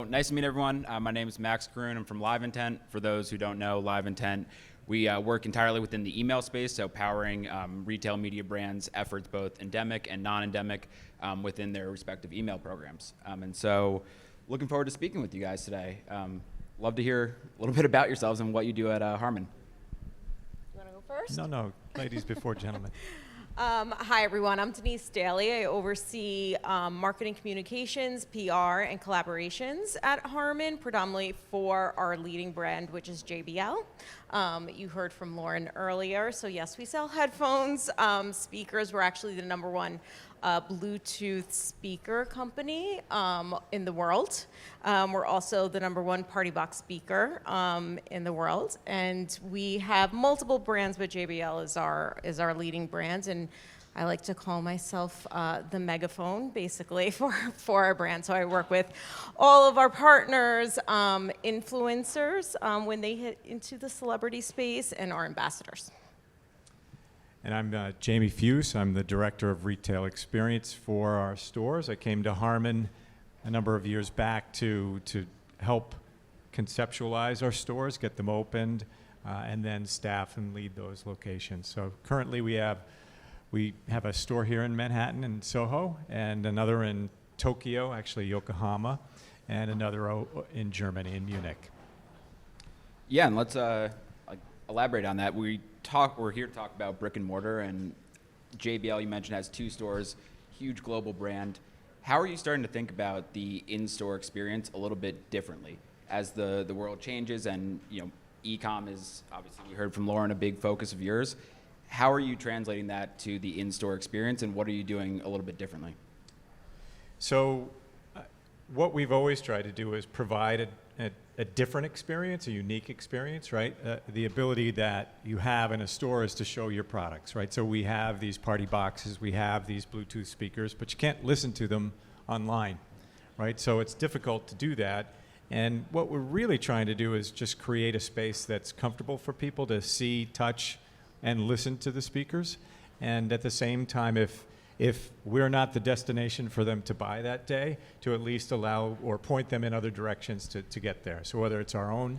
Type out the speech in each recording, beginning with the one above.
Nice to meet everyone. My name is Max Corroon. I'm from LiveIntent. For those who don't know, LiveIntent, we work entirely within the email space, so powering retail media brands' efforts, both endemic and non-endemic, within their respective email programs. And so looking forward to speaking with you guys today. Love to hear a little bit about yourselves and what you do at Harman. You want to go first? No, ladies before gentlemen. Hi, everyone. I'm Denise Daly. I oversee marketing communications, PR, and collaborations at Harman, predominantly for our leading brand, which is JBL. You heard from Lauren earlier. So yes, we sell headphones, speakers. We're actually the #1 Bluetooth speaker company in the world. We're also the #1 party box speaker in the world, and we have multiple brands, but JBL is our leading brand, and I like to call myself the megaphone, basically, for our brand. So I work with all of our partners, influencers when they hit into the celebrity space, and our ambassadors. And I'm Jamie Feuss. I'm the Director of Retail Experience for our stores. I came to Harman a number of years back to help conceptualize our stores, get them opened, and then staff and lead those locations. So currently we have a store here in Manhattan in Soho, and another in Tokyo, actually Yokohama, and another in Germany, in Munich. Yeah, and let's elaborate on that. We're here to talk about brick and mortar, and JBL, you mentioned, has 2 stores, huge global brand. How are you starting to think about the in-store experience a little bit differently as the world changes, and e-com is, obviously we heard from Lauren, a big focus of yours. How are you translating that to the in-store experience, and what are you doing a little bit differently? So what we've always tried to do is provide a different experience, a unique experience, right? The ability that you have in a store is to show your products, right? So we have these party boxes, we have these Bluetooth speakers, but you can't listen to them online, right? So it's difficult to do that. And what we're really trying to do is just create a space that's comfortable for people to see, touch, and listen to the speakers. And at the same time, if we're not the destination for them to buy that day, to at least allow or point them in other directions to get there. So whether it's our own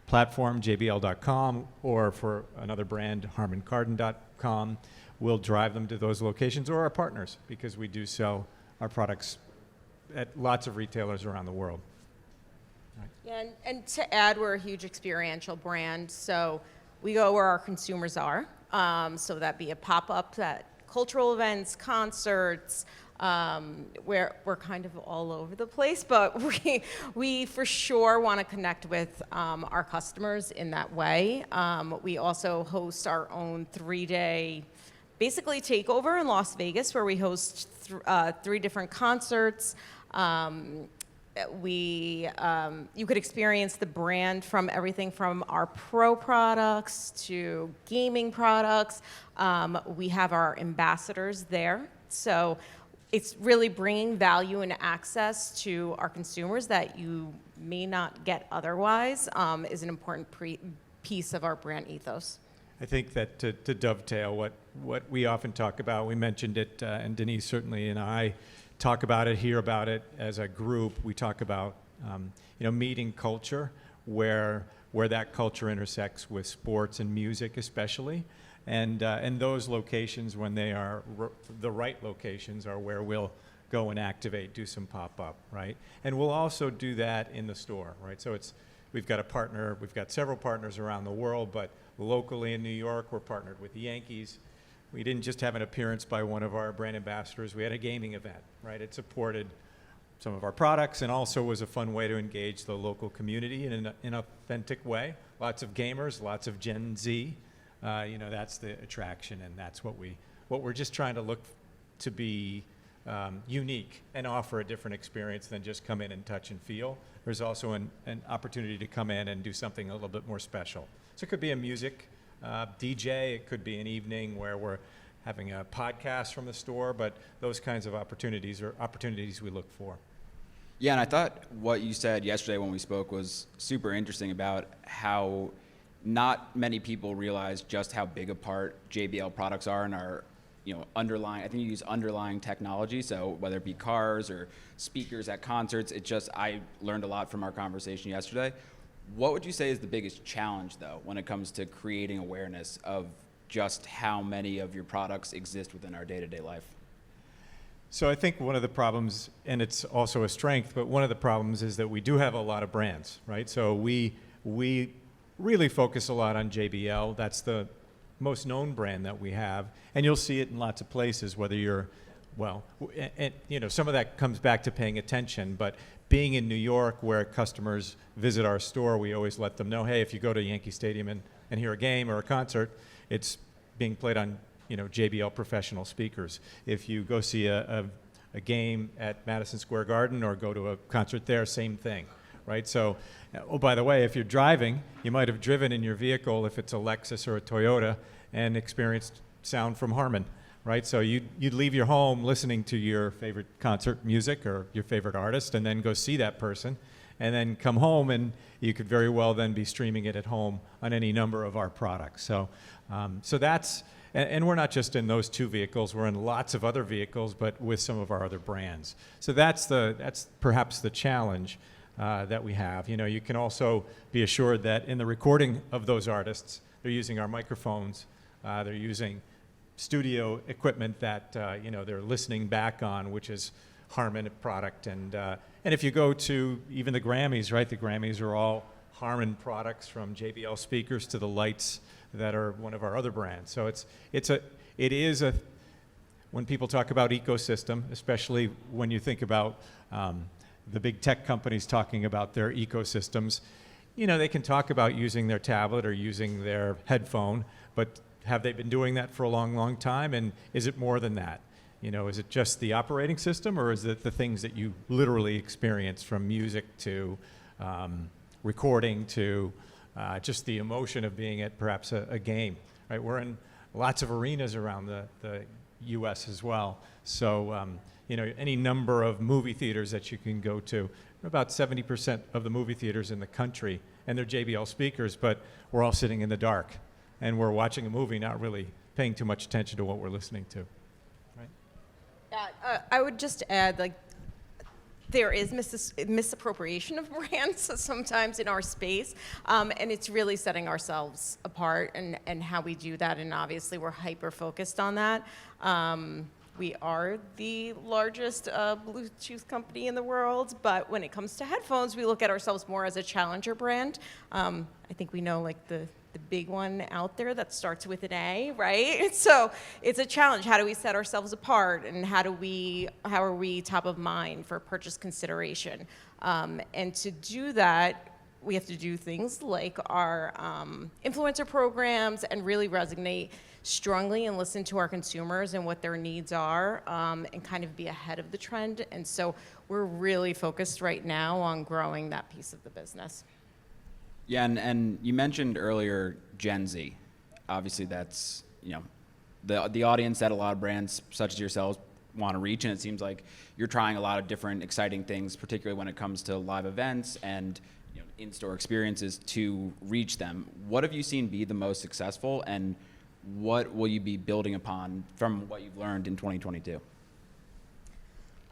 platform, jbl.com, or for another brand, harmancarden.com, we'll drive them to those locations, or our partners, because we do sell our products at lots of retailers around the world. Right. Yeah, and to add, we're a huge experiential brand, so we go where our consumers are. So that be a pop-up, that cultural events, concerts, where we're kind of all over the place, but we for sure want to connect with our customers in that way. We also host our own 3-day, basically, takeover in Las Vegas, where we host 3 different concerts. You could experience the brand from everything from our pro products to gaming products. We have our ambassadors there. So it's really bringing value and access to our consumers that you may not get otherwise, is an important piece of our brand ethos. I think that to dovetail what we often talk about, we mentioned it, and Denise certainly and I talk about it, hear about it as a group. We talk about meeting culture, where that culture intersects with sports and music especially, and those locations, when they are the right locations, are where we'll go and activate, do some pop-up, right? And we'll also do that in the store, right? So we've got several partners around the world, but locally in New York, we're partnered with the Yankees. We didn't just have an appearance by one of our brand ambassadors. We had a gaming event, right? It supported some of our products and also was a fun way to engage the local community in an authentic way. Lots of gamers, lots of Gen Z. That's the attraction, and that's what we're just trying to look to be unique and offer a different experience than just come in and touch and feel. There's also an opportunity to come in and do something a little bit more special. So it could be a music DJ, it could be an evening where we're having a podcast from the store, but those kinds of opportunities are opportunities we look for. Yeah, and I thought what you said yesterday when we spoke was super interesting about how not many people realize just how big a part JBL products are in our underlying, I think you use underlying technology. So whether it be cars or speakers at concerts, I learned a lot from our conversation yesterday. What would you say is the biggest challenge, though, when it comes to creating awareness of just how many of your products exist within our day-to-day life? So I think one of the problems, and it's also a strength, but one of the problems is that we do have a lot of brands, right? So we really focus a lot on JBL. That's the most known brand that we have, and you'll see it in lots of places, whether you're, some of that comes back to paying attention, but being in New York where customers visit our store, we always let them know, hey, if you go to Yankee Stadium and hear a game or a concert, it's being played on JBL professional speakers. If you go see a game at Madison Square Garden or go to a concert there, same thing, right? So, oh, by the way, if you're driving, you might have driven in your vehicle, if it's a Lexus or a Toyota, and experienced sound from Harman, right? So you'd leave your home listening to your favorite concert music or your favorite artist, and then go see that person, and then come home, and you could very well then be streaming it at home on any number of our products. So that's, and we're not just in those two vehicles, we're in lots of other vehicles, but with some of our other brands. So that's perhaps the challenge that we have. You can also be assured that in the recording of those artists, they're using our microphones, they're using studio equipment that they're listening back on, which is Harman product. And if you go to even the Grammys, right? The Grammys are all Harman products, from JBL speakers to the lights that are one of our other brands. So it is a when people talk about ecosystem, especially when you think about the big tech companies talking about their ecosystems, they can talk about using their tablet or using their headphone, but have they been doing that for a long, long time? And is it more than that? Is it just the operating system, or is it the things that you literally experience, from music to recording to just the emotion of being at perhaps a game, right? We're in lots of arenas around the U.S. as well. So, any number of movie theaters that you can go to. About 70% of the movie theaters in the country, and they're JBL speakers, but we're all sitting in the dark, and we're watching a movie, not really paying too much attention to what we're listening to, right? Yeah, I would just add, there is misappropriation of brands sometimes in our space, and it's really setting ourselves apart and how we do that, and obviously we're hyper-focused on that. We are the largest Bluetooth company in the world, but when it comes to headphones, we look at ourselves more as a challenger brand. I think we know the big one out there that starts with an A, right? So it's a challenge. How do we set ourselves apart, and how are we top of mind for purchase consideration? And to do that, we have to do things like our influencer programs and really resonate strongly and listen to our consumers and what their needs are, and kind of be ahead of the trend. And so we're really focused right now on growing that piece of the business. Yeah, and you mentioned earlier Gen Z. Obviously, that's the audience that a lot of brands such as yourselves want to reach, and it seems like you're trying a lot of different exciting things, particularly when it comes to live events and in-store experiences to reach them. What have you seen be the most successful, and what will you be building upon from what you've learned in 2022?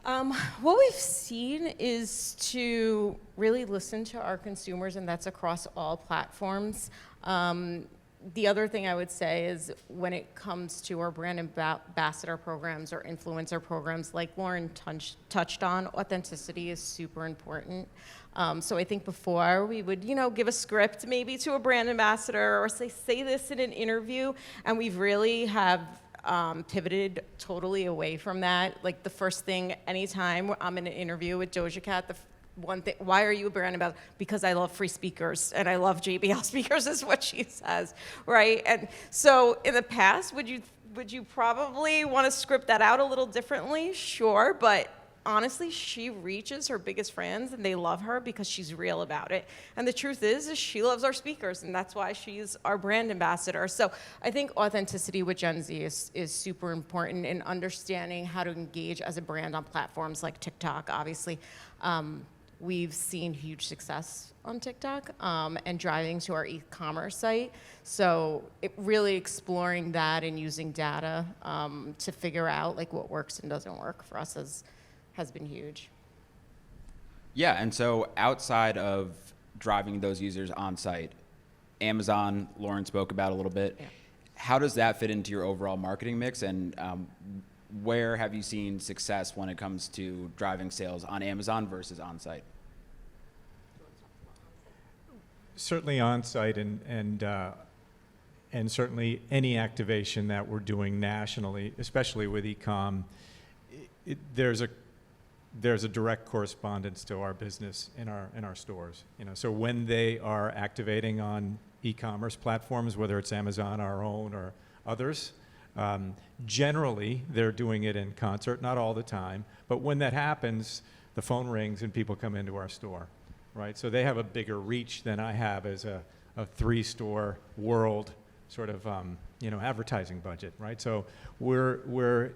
What we've seen is to really listen to our consumers, and that's across all platforms. The other thing I would say is when it comes to our brand ambassador programs or influencer programs, like Lauren touched on, authenticity is super important. So I think before we would, give a script maybe to a brand ambassador or say this in an interview, and we've really have pivoted totally away from that. Like the first thing, anytime I'm in an interview with Doja Cat, the one thing, why are you a brand ambassador? Because I love free speakers and I love JBL speakers is what she says, right? And so in the past, would you probably want to script that out a little differently? Sure, but honestly, she reaches her biggest fans and they love her because she's real about it. And the truth is she loves our speakers, and that's why she's our brand ambassador. So I think authenticity with Gen Z is super important in understanding how to engage as a brand on platforms like TikTok, obviously. we've seen huge success on TikTok and driving to our e-commerce site. So it really exploring that and using data to figure out like what works and doesn't work for us has been huge. Yeah, and so outside of driving those users on site, Amazon, Lauren spoke about a little bit. Yeah. How does that fit into your overall marketing mix, and where have you seen success when it comes to driving sales on Amazon versus on site? Certainly on site, and certainly any activation that we're doing nationally, especially with e-com, there's a direct correspondence to our business in our stores. So when they are activating on e-commerce platforms, whether it's Amazon, our own, or others, generally they're doing it in concert, not all the time, but when that happens, the phone rings and people come into our store, right? So they have a bigger reach than I have as a 3-store world sort of advertising budget, right? So we're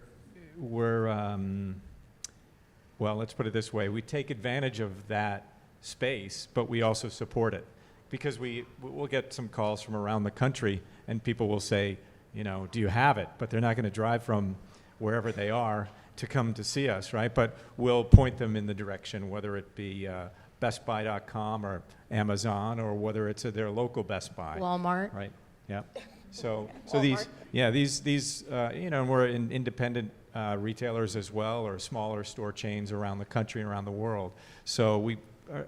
well, let's put it this way. We take advantage of that space, but we also support it, because we'll get some calls from around the country, and people will say, do you have it? But they're not going to drive from wherever they are to come to see us, right? But we'll point them in the direction, whether it be BestBuy.com or Amazon, or whether it's their local Best Buy. Walmart. Right, yeah. So Walmart. these and we're in independent retailers as well, or smaller store chains around the country and around the world. So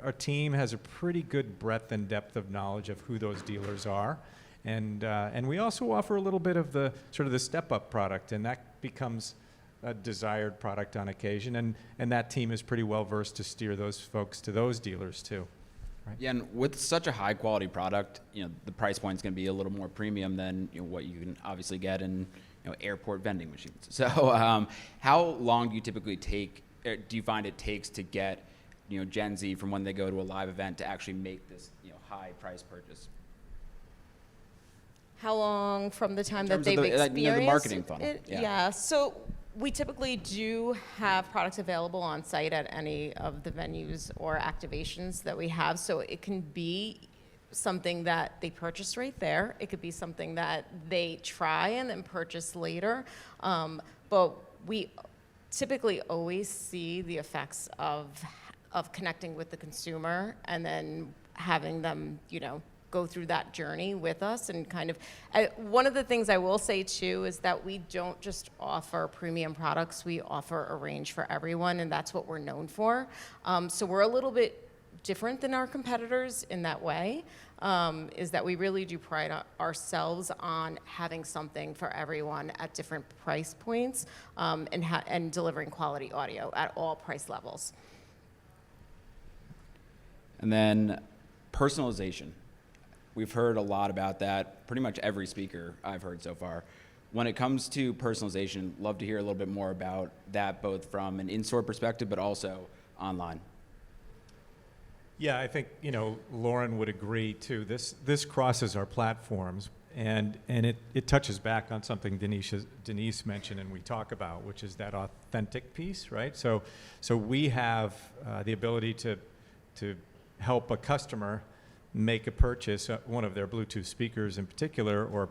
our team has a pretty good breadth and depth of knowledge of who those dealers are, and we also offer a little bit of the sort of the step-up product, and that becomes a desired product on occasion, and that team is pretty well versed to steer those folks to those dealers too. Right. Yeah, and with such a high quality product, the price point's going to be a little more premium than what you can obviously get in airport vending machines. So how long do you typically do you find it takes to get Gen Z from when they go to a live event to actually make this high price purchase? How long from the time that terms of they've the- experienced the marketing funnel, it? yeah. So we typically do have products available on site at any of the venues or activations that we have. So it can be something that they purchase right there. It could be something that they try and then purchase later. But we typically always see the effects of connecting with the consumer and then having them, go through that journey with us. And kind of, one of the things I will say too is that we don't just offer premium products, we offer a range for everyone, and that's what we're known for. So we're a little bit different than our competitors in that way, is that we really do pride ourselves on having something for everyone at different price points, and delivering quality audio at all price levels. And then personalization. We've heard a lot about that. Pretty much every speaker I've heard so far. When it comes to personalization, love to hear a little bit more about that, both from an in-store perspective, but also online. Yeah, I think Lauren would agree too. This crosses our platforms, and it touches back on something Denise mentioned and we talk about, which is that authentic piece, right? So we have the ability to help a customer make a purchase, one of their Bluetooth speakers in particular, or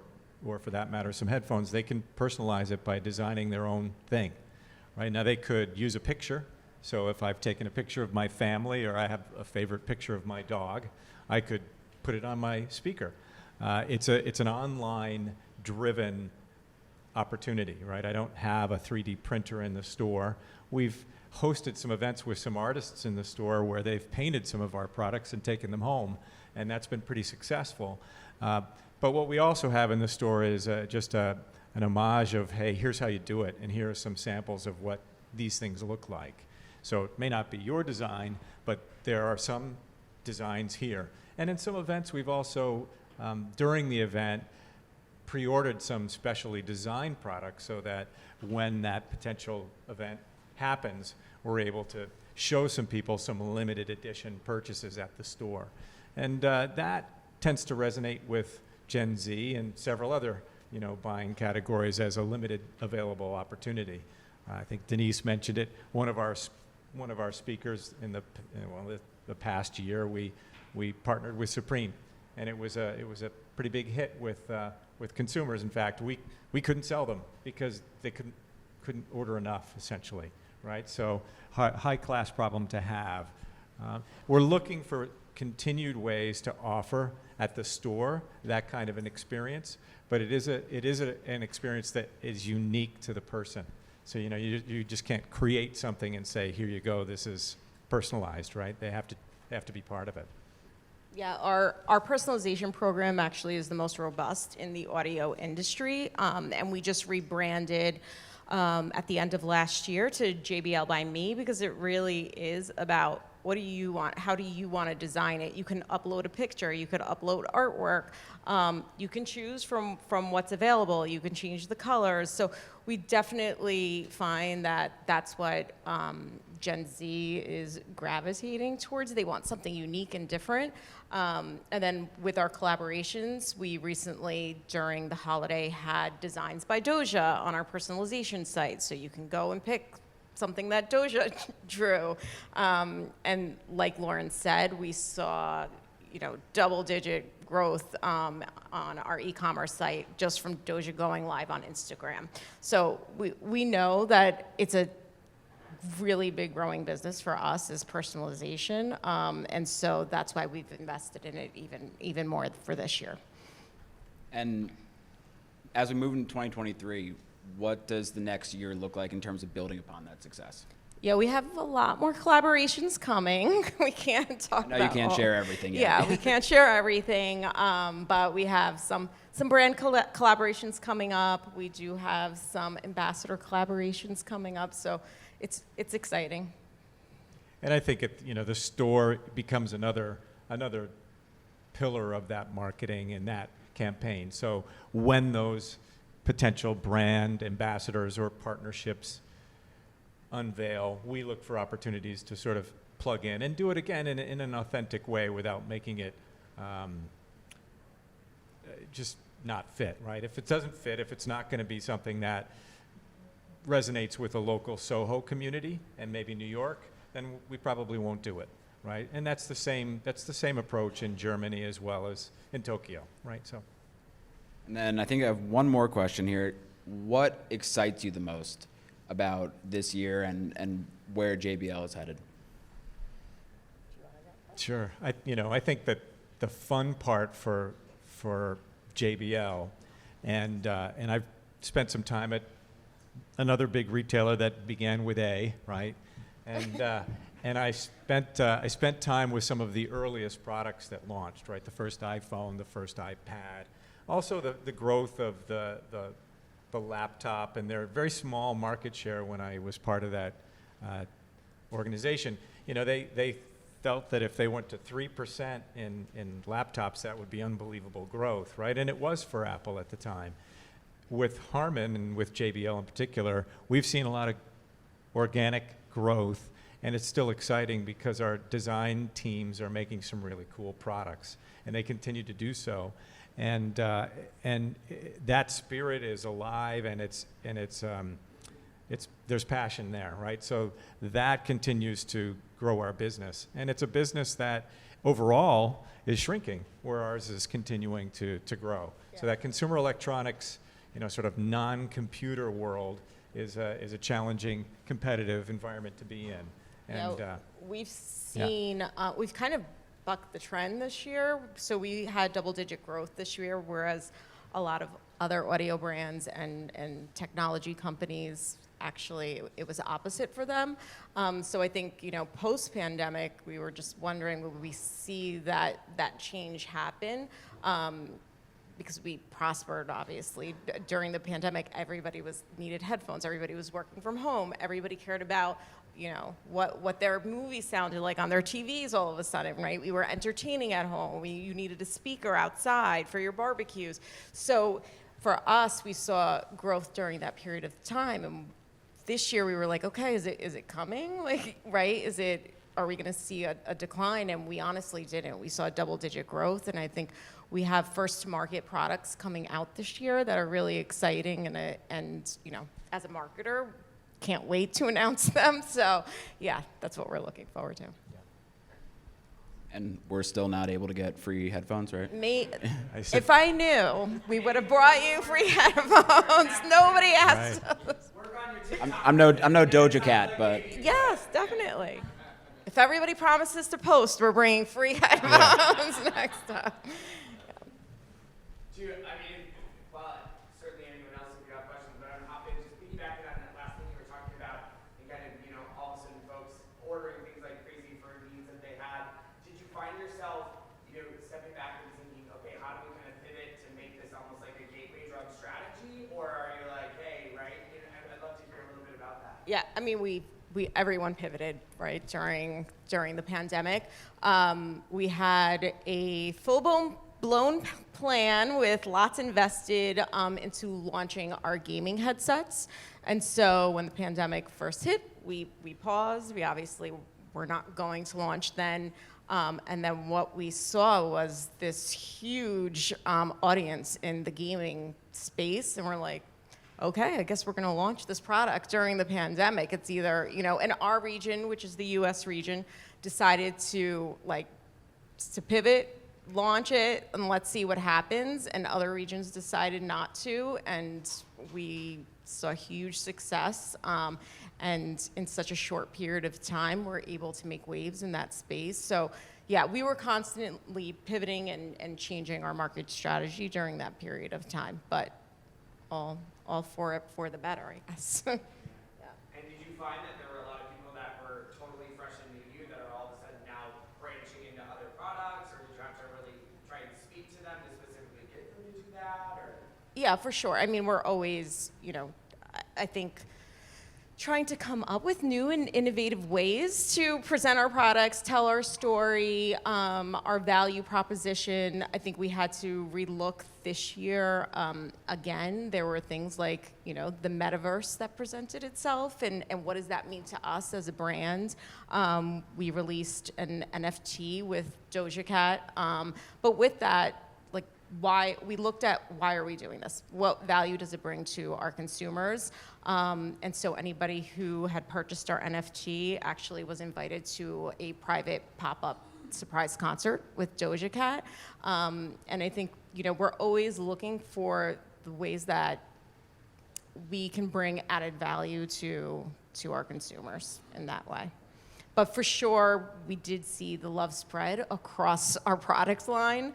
for that matter, some headphones. They can personalize it by designing their own thing, right? Now they could use a picture. So if I've taken a picture of my family, or I have a favorite picture of my dog, I could put it on my speaker. It's an online-driven opportunity, right? I don't have a 3D printer in the store. We've hosted some events with some artists in the store where they've painted some of our products and taken them home, and that's been pretty successful. But what we also have in the store is just an homage of, hey, here's how you do it, and here are some samples of what these things look like. So it may not be your design, but there are some designs here. And in some events, we've also, during the event, pre-ordered some specially designed products so that when that potential event happens, we're able to show some people some limited edition purchases at the store. And that tends to resonate with Gen Z and several other buying categories as a limited available opportunity. I think Denise mentioned it. One of our speakers in the the past year, we partnered with Supreme, and it was a pretty big hit with consumers. In fact, we couldn't sell them because they couldn't order enough, essentially, right? So high class problem to have. We're looking for continued ways to offer at the store that kind of an experience, but it is an experience that is unique to the person. So you just can't create something and say, here you go, this is personalized, right? They have to be part of it. Yeah, our personalization program actually is the most robust in the audio industry, and we just rebranded at the end of last year to JBL by Me, because it really is about what do you want, how do you want to design it. You can upload a picture, you could upload artwork, you can choose from what's available, you can change the colors. So we definitely find that that's what Gen Z is gravitating towards. They want something unique and different. And then with our collaborations, we recently, during the holiday, had designs by Doja on our personalization site. So you can go and pick something that Doja drew. And like Lauren said, we saw double-digit growth on our e-commerce site just from Doja going live on Instagram. So we know that it's a really big growing business for us is personalization, and so that's why we've invested in it even more for this year. And as we move into 2023, what does the next year look like in terms of building upon that success? Yeah, we have a lot more collaborations coming. We can't talk about No, you can't share everything yet. Yeah, we can't share everything, but we have some brand collaborations coming up. We do have some ambassador collaborations coming up, so it's exciting. And I think the store becomes another pillar of that marketing and that campaign. So when those potential brand ambassadors or partnerships unveil, we look for opportunities to sort of plug in and do it again in an authentic way without making it just not fit, right? If it doesn't fit, if it's not going to be something that resonates with a local Soho community and maybe New York, then we probably won't do it, right? And that's the same approach in Germany as well as in Tokyo, right? So. And then I think I have one more question here. What excites you the most about this year and where JBL is headed? Sure. I think that the fun part for JBL, and I've spent some time at another big retailer that began with A, right? And I spent time with some of the earliest products that launched, right? The first iPhone, the first iPad, also the growth of the laptop, and their very small market share when I was part of that organization. They felt that if they went to 3% in laptops, that would be unbelievable growth, right? And it was for Apple at the time. With Harman and with JBL in particular, we've seen a lot of organic growth, and it's still exciting because our design teams are making some really cool products, and they continue to do so. And that spirit is alive, and there's passion there, right? So that continues to grow our business, and it's a business that overall is shrinking, where ours is continuing to grow. Yeah. So that consumer electronics, sort of non-computer world is a challenging, competitive environment to be in. And we've seen we've kind of bucked the trend this year. So we had double-digit growth this year, whereas a lot of other audio brands and technology companies, actually, it was opposite for them. So I think, post-pandemic, we were just wondering, will we see that change happen? Because we prospered, obviously. During the pandemic, everybody needed headphones. Everybody was working from home. Everybody cared about what their movies sounded like on their TVs all of a sudden, right? We were entertaining at home. You needed a speaker outside for your barbecues. So for us, we saw growth during that period of time. And this year we were like, okay, is it coming? Like, right? Are we going to see a decline? And we honestly didn't. We saw double-digit growth, and I think we have first-to-market products coming out this year that are really exciting, and as a marketer, can't wait to announce them. So, yeah, that's what we're looking forward to. And we're still not able to get free headphones, right? I said- If I knew, we would have brought you free headphones. Nobody asked Right. us. I'm no Doja Cat, but Yes, definitely. If everybody promises to post, we're bringing free headphones next time. Well, certainly anyone else if you have questions, but I'm happy to just piggyback on that last thing you were talking about, and kind of, all of a sudden folks ordering things like crazy for needs that they had. Did you find yourself, stepping back and thinking, okay, how do we kind of pivot to make this almost like a gateway drug strategy, or are you like, hey, right? I'd love to hear a little bit about that. Yeah, I mean, everyone pivoted, right, during the pandemic. We had a full-blown plan with lots invested into launching our gaming headsets. And so when the pandemic first hit, we paused. We obviously were not going to launch then. And then what we saw was this huge audience in the gaming space. And we're like, okay, I guess we're going to launch this product during the pandemic. It's either, in our region, which is the US region, decided to pivot, launch it, and let's see what happens. And other regions decided not to, and we saw huge success. And in such a short period of time, we're able to make waves in that space. So yeah, we were constantly pivoting and changing our market strategy during that period of time, but all for the better, I guess. And did you find that there were a lot of people that were totally fresh and new to you that are all of a sudden now branching into other products, or did you have to really try and speak to them to specifically get them to do that? Or Yeah, for sure. I mean, we're always, I think trying to come up with new and innovative ways to present our products, tell our story, our value proposition. I think we had to relook this year. Again, there were things like, the metaverse that presented itself, and what does that mean to us as a brand? We released an NFT with Doja Cat, but with that, why we looked at why are we doing this? What value does it bring to our consumers? And so anybody who had purchased our NFT actually was invited to a private pop-up surprise concert with Doja Cat. And I think, we're always looking for the ways that we can bring added value to our consumers in that way. But for sure, we did see the love spread across our product line.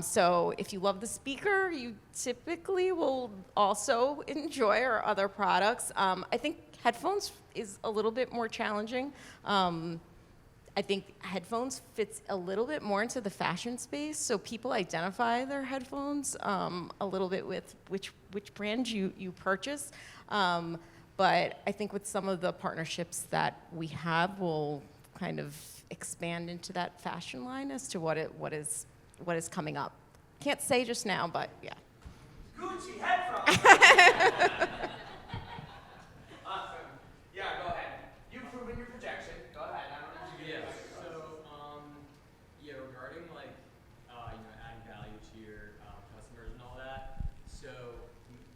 So if you love the speaker, you typically will also enjoy our other products. I think headphones is a little bit more challenging. I think headphones fits a little bit more into the fashion space. So people identify their headphones a little bit with which brand you purchase. But I think with some of the partnerships that we have, we'll kind of expand into that fashion line as to what is coming up. Can't say just now, but yeah. Gucci headphones. Awesome. Yeah, go ahead. You've proven your projection. Go ahead. I don't know if you Yeah. So, regarding adding value to your customers and all that. So,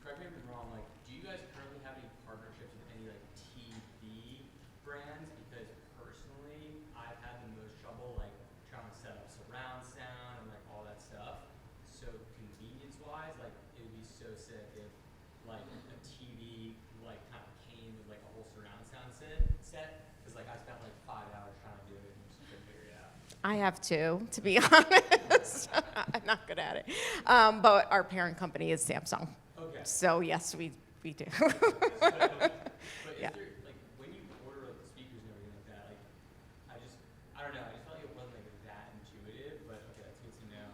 correct me if I'm wrong. Do you guys currently have any partnerships with any TV brands? Because personally, I've had the most trouble trying to set up surround sound and all that stuff. So convenience-wise, it would be so sick if a TV kind of came with a whole surround sound set. Because I spent 5 hours trying to do it and just couldn't figure it out. I have to be honest. I'm not good at it. But our parent company is Samsung. Okay. So yes, we do. But Yeah. is there, when you order the speakers and everything like that, I don't know, I just felt like it wasn't that intuitive, but okay, that's good to know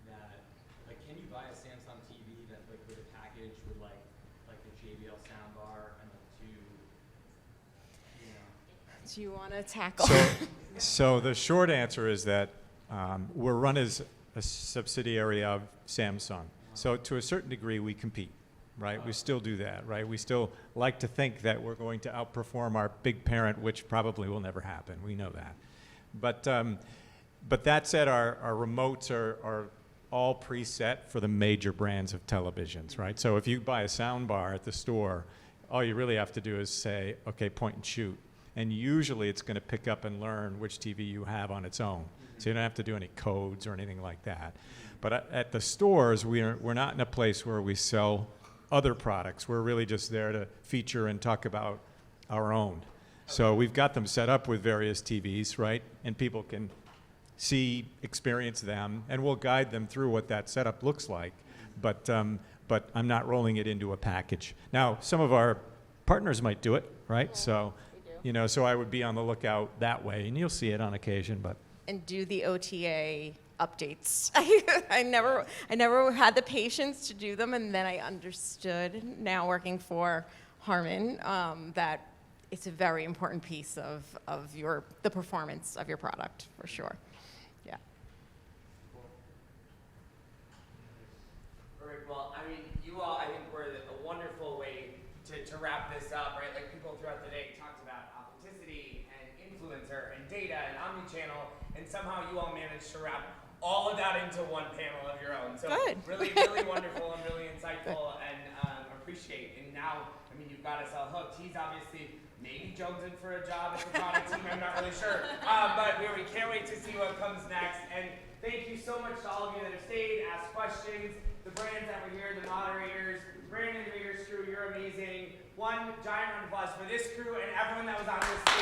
that, can you buy a Samsung TV that, with a package with the JBL soundbar and Do you want to tackle? So the short answer is that we're run as a subsidiary of Samsung. So to a certain degree, we compete, right? We still do that, right? We still like to think that we're going to outperform our big parent, which probably will never happen. We know that. But that said, our remotes are all preset for the major brands of televisions, right? So if you buy a sound bar at the store, all you really have to do is say, okay, point and shoot. And usually it's going to pick up and learn which TV you have on its own. So you don't have to do any codes or anything like that. But at the stores, we're not in a place where we sell other products. We're really just there to feature and talk about our own. So we've got them set up with various TVs, right? And people can see, experience them, and we'll guide them through what that setup looks like. But I'm not rolling it into a package. Now, some of our partners might do it, right? So, you know, so I would be on the lookout that way, and you'll see it on occasion, but. And do the OTA updates. I never had the patience to do them, and then I understood, now working for Harman, that it's a very important piece of the performance of your product, for sure. Yeah. All right, well, I mean, you all, I think, were a wonderful way to wrap this up, right? Like, people throughout the day talked about authenticity and influencer and data and omnichannel, and somehow you all managed to wrap all of that into one panel of your own. So Good. really, really wonderful and really insightful, and appreciate. And now, I mean, you've got us all hooked. He's obviously maybe jonesing for a job at the product team. I'm not really sure. But we can't wait to see what comes next. And thank you so much to all of you that have stayed, asked questions, the brands that were here, the moderators, brand innovators crew, you're amazing. One giant round of applause for this crew and everyone that was on this stage.